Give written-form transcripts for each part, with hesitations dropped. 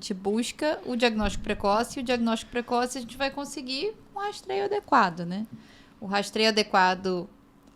gente busca o diagnóstico precoce, e o diagnóstico precoce a gente vai conseguir um rastreio adequado, né? O rastreio adequado,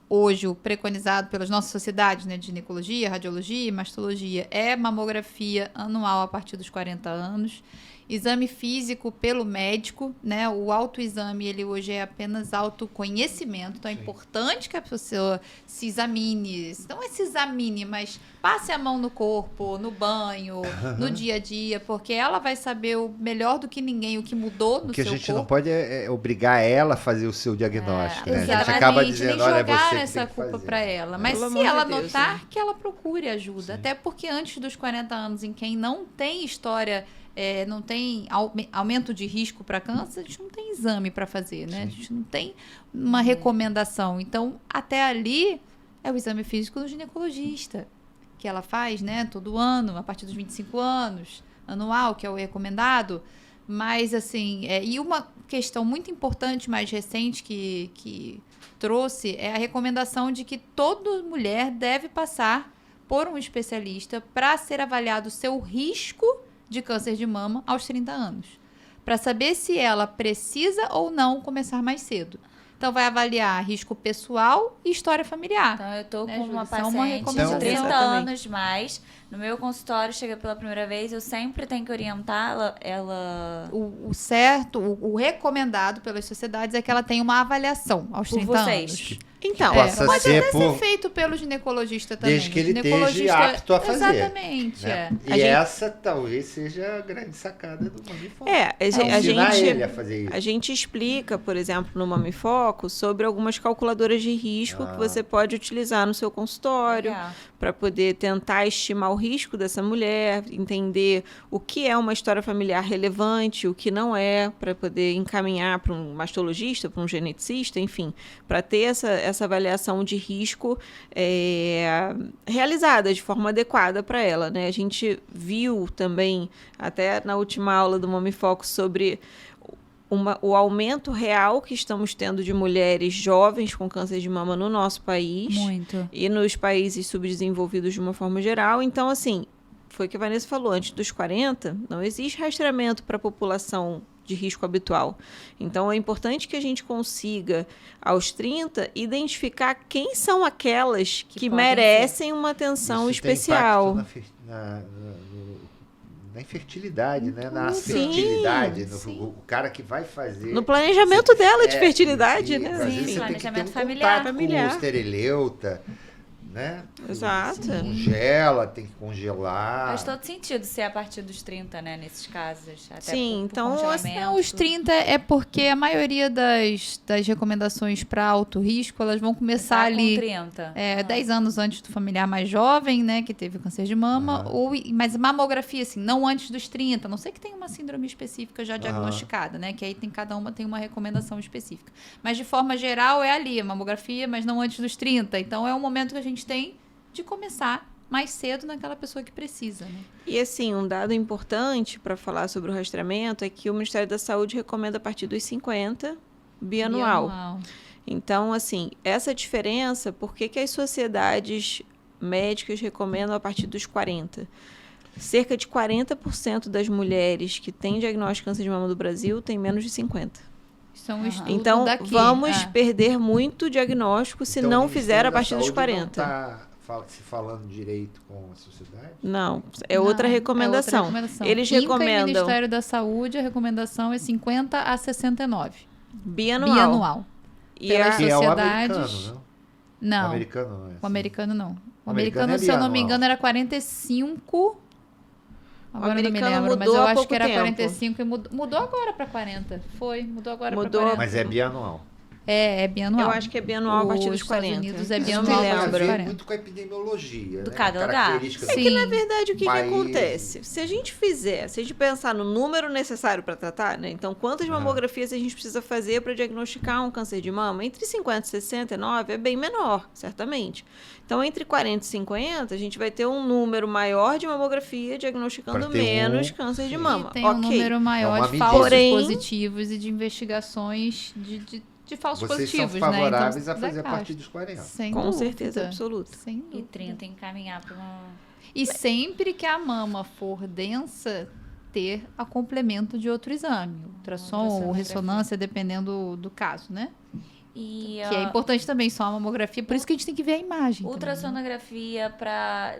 hoje, o preconizado pelas nossas sociedades, né, de ginecologia, radiologia e mastologia, é mamografia anual a partir dos 40 anos. Exame físico pelo médico, né? O autoexame, ele hoje é apenas autoconhecimento, então é importante que a pessoa se examine, não é se examine, mas passe a mão no corpo, no banho, no dia a dia, porque ela vai saber melhor do que ninguém o que mudou no seu corpo. O que a gente não pode é obrigar ela a fazer o seu diagnóstico, né? A gente Exatamente, acaba dizendo, nem olha, é jogar você que essa tem que culpa fazer. para ela. Mas Pelo se amor ela de Deus, notar, né? que ela procure ajuda. Sim. Até porque antes dos 40 anos, em quem não tem história, não tem aumento de risco para câncer, a gente não tem exame para fazer, né? A gente não tem uma recomendação. Então, até ali, é o exame físico do ginecologista, que ela faz, né, todo ano, a partir dos 25 anos, anual, que é o recomendado. Mas, assim, e uma questão muito importante, mais recente, que trouxe, é a recomendação de que toda mulher deve passar por um especialista para ser avaliado o seu risco de câncer de mama aos 30 anos, para saber se ela precisa ou não começar mais cedo. Então, vai avaliar risco pessoal e história familiar. Então, eu tô né, com Júlia? uma Isso é uma paciente de recomendação. 30 Exatamente. anos mais. No meu consultório, chega pela primeira vez, eu sempre tenho que orientá-la. O certo, o recomendado pelas sociedades é que ela tenha uma avaliação aos Por 30 vocês. anos. Então, Possa Pode ser até por... ser feito pelo ginecologista também. Desde que ele Ginecologista- esteja apto a fazer. Exatamente, né? E A gente- essa talvez seja a grande sacada do Mamifoco. a Ensinar gente... ele a fazer isso. A gente explica, por exemplo, no Mamifoco, sobre algumas calculadoras de risco que você pode utilizar no seu consultório Legal. para poder tentar estimar o risco dessa mulher, entender o que é uma história familiar relevante, o que não é, para poder encaminhar para um mastologista, para um geneticista, enfim, para ter essa avaliação de risco realizada de forma adequada para ela, né? A gente viu também, até na última aula do Mamifoco, sobre o aumento real que estamos tendo de mulheres jovens com câncer de mama no nosso país. Muito. E nos países subdesenvolvidos de uma forma geral. Então, assim, foi o que a Vanessa falou, antes dos 40, não existe rastreamento para a população de risco habitual. Então, é importante que a gente consiga, aos 30, identificar quem são aquelas que podem merecem uma atenção Isso tem especial. impacto na infertilidade, né? Na Sim, fertilidade. sim. O cara que vai fazer... No planejamento dela de fertilidade, e, né? às vezes Sim, você tem que ter planejamento um familiar. contato com o estereleuta, né? Exato. Congela, tem que congelar. Faz todo sentido ser a partir dos 30, né? Nesses casos. Até Sim, por então, congelamento. Não, os 30 é porque a maioria das recomendações para alto risco, elas vão começar Começar ali com 30. 10 anos antes do familiar mais jovem, né, que teve câncer de mama, mas mamografia, assim, não antes dos 30, a não sei que tem uma síndrome específica já diagnosticada, né, que aí cada uma tem uma recomendação específica. Mas, de forma geral, é ali, a mamografia, mas não antes dos 30. Então, é um momento que a gente tem de começar mais cedo naquela pessoa que precisa, né? E assim, um dado importante para falar sobre o rastreamento é que o Ministério da Saúde recomenda a partir dos 50, bianual. Então, assim, essa diferença, por que as sociedades médicas recomendam a partir dos 40? Cerca de 40% das mulheres que têm diagnóstico de câncer de mama do Brasil têm menos de 50. Isso é um estudo Então, daqui. vamos perder muito diagnóstico se Então, não o Ministério fizer a da partir dos Saúde 40. Não está se falando direito com a sociedade? Não, é Não, outra recomendação. é outra recomendação. Eles INCA e recomendam Ministério da Saúde, a recomendação é 50 a 69. bianual. Bianual. E Pelas Que é o sociedades- americano, não? Não, O americano não é. o americano não. O americano americano, é se eu não me bianual. engano, era 45. Agora eu não me americano lembro, mas mudou eu há acho pouco que era tempo. 45 e mudou agora para 40. Mudou agora para Mudou. 40. Mas é bianual. É bianual. Eu acho que é bianual a partir Os dos Estados 40. Unidos é Eu não bianual me a Tem partir a dos lembro. ver 40. muito com a epidemiologia, Do né? cada lugar. Características Sim. Na verdade, o que País. acontece? Se a gente pensar no número necessário para tratar, né? Então, quantas mamografias a gente precisa fazer para diagnosticar um câncer de mama? Entre 50 e 69 é bem menor, certamente. Então, entre 40 e 50, a gente vai ter um número maior de mamografia diagnosticando Pra ter menos um- câncer de sim. mama. E tem um número maior É uma de medida. falsos Porém- positivos e de investigações de falsos Vocês são positivos, né? favoráveis Então, a fazer a desencaixa. partir dos 40. Sem Com dúvida. certeza absoluta. Sem E dúvida. 30 encaminhar para uma... E sempre que a mama for densa, ter a complemento de outro exame. Ultrassom ou ressonância, dependendo do caso, né? E, que é importante também, só a mamografia. Por isso que a gente tem que ver a imagem. Ultrassonografia para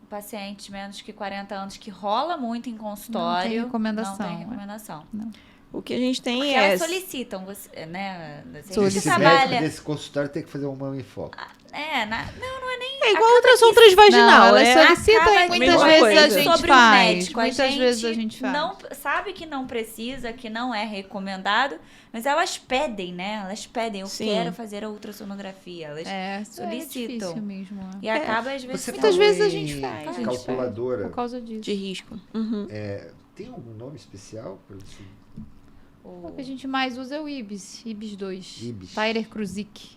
pacientes menos que 40 anos, que rola muito em consultório. Não tem recomendação. Não tem recomendação. Não. O que a gente tem Porque é... elas solicitam, você, né? Esse médico desse consultório tem que fazer um mama em foco. Não é nem... É igual a ultrassom transvaginal. Não, elas solicitam e muitas mesma vezes coisa. a gente sobre o faz. médico. Muitas vezes a gente faz. Não, sabe que não precisa, que não é recomendado, mas elas pedem, né? Elas pedem, eu Sim. quero fazer a ultrassonografia. Elas solicitam. É difícil mesmo. E acaba, às vezes... Muitas vezes a gente faz. Em calculadora. Por causa disso. De risco. Uhum. Tem algum nome especial para isso? O que a gente mais usa é o IBIS 2. IBIS. Tyler Kruzik.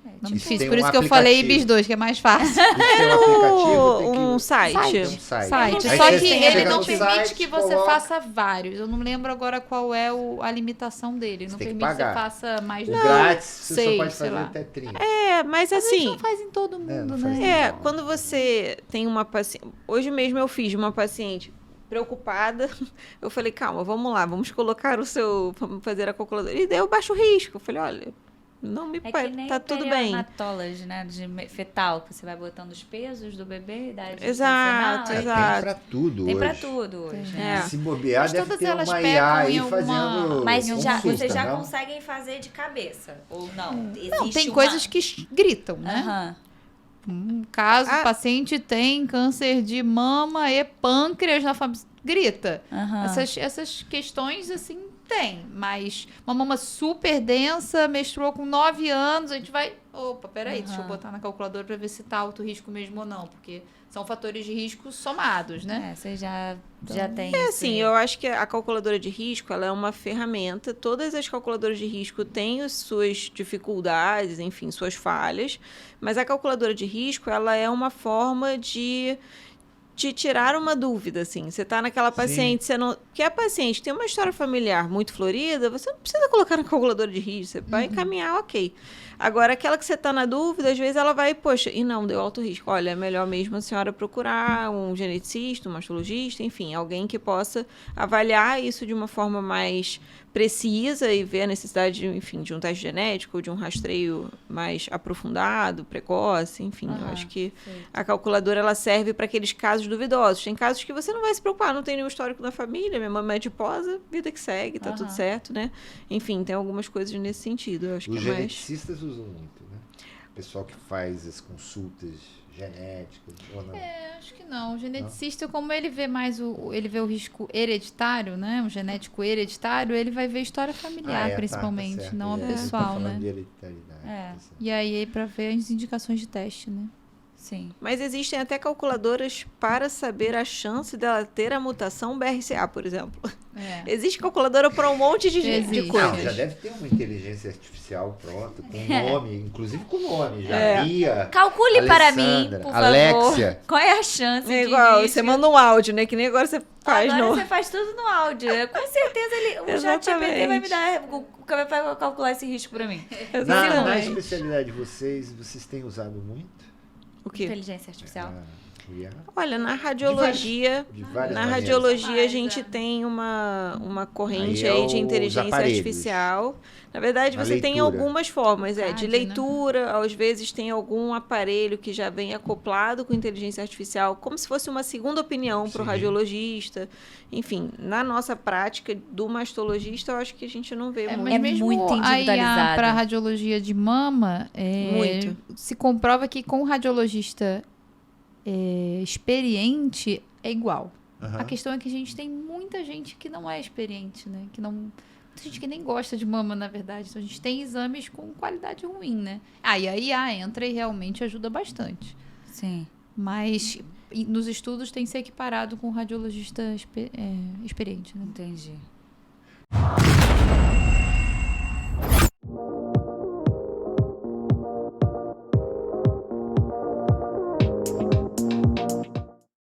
Nome Isso difícil, tem por um isso que eu falei aplicativo. IBIS 2, que é mais fácil. Isso tem um aplicativo? Tem que... Um site. Tem um site. Site. Aí Só você que chega ele no não permite site, que você coloca- faça vários. Eu não lembro agora qual é a limitação dele. Não tem que permite que você pagar. faça mais O de grátis, você sei, só pode sei fazer lá. até 30. Mas Mas a gente assim... não faz em todo mundo, não faz né? não. Quando você tem uma paciente... Hoje mesmo eu fiz uma paciente preocupada. Eu falei, calma, vamos lá, vamos colocar vamos fazer a calculadora. E deu baixo risco. Eu falei, olha, não me É que parece, nem tá tudo bem. perinatólogas, né? De fetal, que você vai botando os pesos do bebê, idade Exato, gestacional. exato. Tem pra tudo Tem hoje. pra tudo hoje, É. né? Se bobear, Mas deve todas ter elas uma pecam IA em aí alguma- fazendo Mas consulta, você já não? conseguem fazer de cabeça, ou não? Existe Não, tem uma... coisas que gritam, né? Aham. Caso Ah. o paciente tem câncer de mama e pâncreas na família, grita. Aham. Essas questões, assim, tem. Mas uma mama super densa, menstruou com 9 anos, a gente vai... Opa, peraí, deixa eu botar na calculadora pra ver se tá alto risco mesmo ou não. Porque são fatores de risco somados, né? Você já tem É isso assim, aí. eu acho que a calculadora de risco, ela é uma ferramenta. Todas as calculadoras de risco têm as suas dificuldades, enfim, suas falhas. Mas a calculadora de risco, ela é uma forma de tirar uma dúvida, assim. Você tá naquela paciente, você não... Porque a paciente tem uma história familiar muito florida, você não precisa colocar na calculadora de risco, você vai encaminhar, ok. Agora, aquela que você tá na dúvida, às vezes ela vai, poxa, e não, deu alto risco. Olha, é melhor mesmo a senhora procurar um geneticista, um mastologista, enfim, alguém que possa avaliar isso de uma forma mais precisa e ver a necessidade, enfim, de um teste genético, de um rastreio mais aprofundado, precoce, enfim. Eu acho que a calculadora, ela serve para aqueles casos duvidosos. Tem casos que você não vai se preocupar, não tem nenhum histórico da família, minha mãe é adiposa, vida que segue, tá tudo certo, né? Enfim, tem algumas coisas nesse sentido. Eu acho Os que é mais... geneticistas usam muito, né? O pessoal que faz as consultas genéticas, ou não? Acho que não. O geneticista, como ele vê mais ele vê o risco hereditário, né? O genético hereditário, ele vai ver história familiar, principalmente, tá certo. não a Tá pessoal, falando né? de hereditariedade, É. tá certo. E aí, para ver as indicações de teste, né? Sim. Mas existem até calculadoras para saber a chance dela ter a mutação BRCA, por exemplo. Existe calculadora para um monte de Existe. coisas. Não, já deve ter uma inteligência artificial pronta, com nome, inclusive com nome. Já Mia, Calcule para mim, Alessandra, por favor. Alexia. Qual é a chance É igual, de você manda um áudio, né? Que nem agora você faz Agora no... você faz tudo no áudio. Com certeza o ChatGPT vai me dar... Vai calcular esse risco para mim. Na especialidade de vocês têm usado muito? O quê? Inteligência artificial. IA? Olha, na radiologia, De várias na maneiras. radiologia a gente tem uma corrente Aí é aí de os inteligência aparelhos. artificial. Na verdade, A você tem leitura. algumas formas, de CAD, né? leitura, às vezes tem algum aparelho que já vem acoplado com inteligência artificial, como se fosse uma segunda opinião para o Sim. radiologista. Enfim, na nossa prática do mastologista, eu acho que a gente não vê muito. Mas É mesmo muito a IA individualizado. para radiologia de mama, Muito. se comprova que com o radiologista experiente é igual. Aham. A questão é que a gente tem muita gente que não é experiente, né? Que não, muita gente que nem gosta de mama, na verdade. Então a gente tem exames com qualidade ruim, né? E a IA entra e realmente ajuda bastante. Sim. Mas nos estudos tem que ser equiparado com o radiologista experiente, né? Entendi.